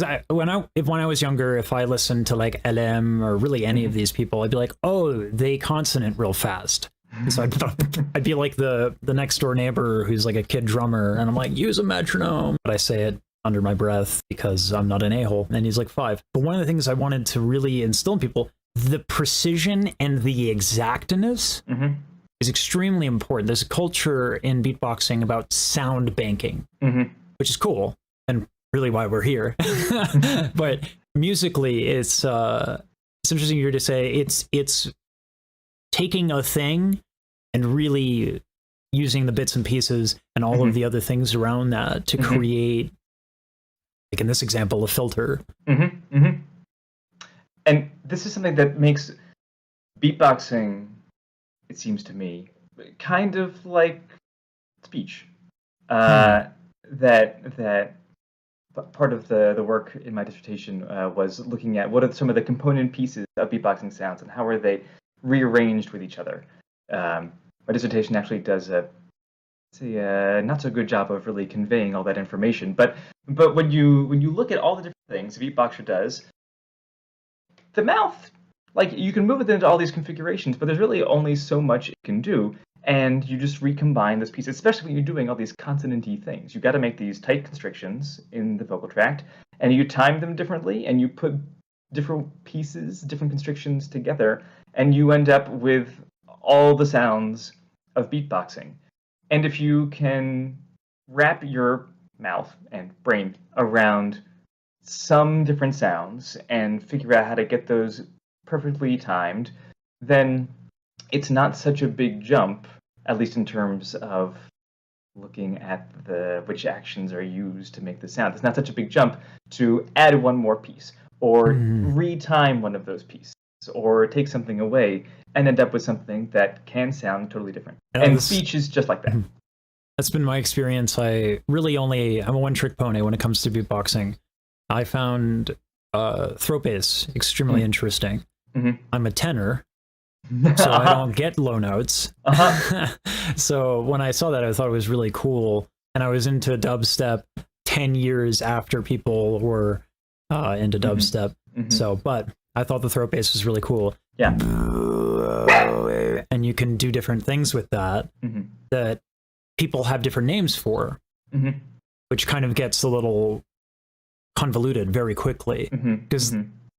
because when I was younger, if I listened to like LM or really any of these people, I'd be like, oh, they consonant real fast. So I'd be like the next door neighbor who's like a kid drummer, and I'm like, use a metronome, but I say it under my breath because I'm not an a-hole. And he's like 5. But one of the things I wanted to really instill in people, the precision and the exactness is extremely important. There's a culture in beatboxing about sound banking, which is cool and really why we're here. But musically, it's interesting here to say it's taking a thing and really using the bits and pieces and all of the other things around that to create, like in this example, a filter. And this is something that makes beatboxing, it seems to me, kind of like speech. That part of the work in my dissertation was looking at what are some of the component pieces of beatboxing sounds and how are they rearranged with each other. My dissertation actually does a not so good job of really conveying all that information. But when you look at all the different things a beatboxer does, the mouth, like you can move it into all these configurations, but there's really only so much it can do. And you just recombine those pieces, especially when you're doing all these consonant-y things. You've got to make these tight constrictions in the vocal tract, and you time them differently, and you put different pieces, different constrictions together, and you end up with all the sounds of beatboxing. And if you can wrap your mouth and brain around some different sounds and figure out how to get those perfectly timed, then it's not such a big jump, at least in terms of looking at which actions are used to make the sound. It's not such a big jump to add one more piece or retime one of those pieces or take something away and end up with something that can sound totally different. And speech is just like that. That's been my experience. I'm a one-trick pony when it comes to beatboxing. I found throat bass extremely interesting. I'm a tenor, so I don't get low notes. So when I saw that, I thought it was really cool. And I was into dubstep 10 years after people were into dubstep. So, but I thought the throat bass was really cool. Yeah. And you can do different things with that that people have different names for, which kind of gets a little convoluted very quickly because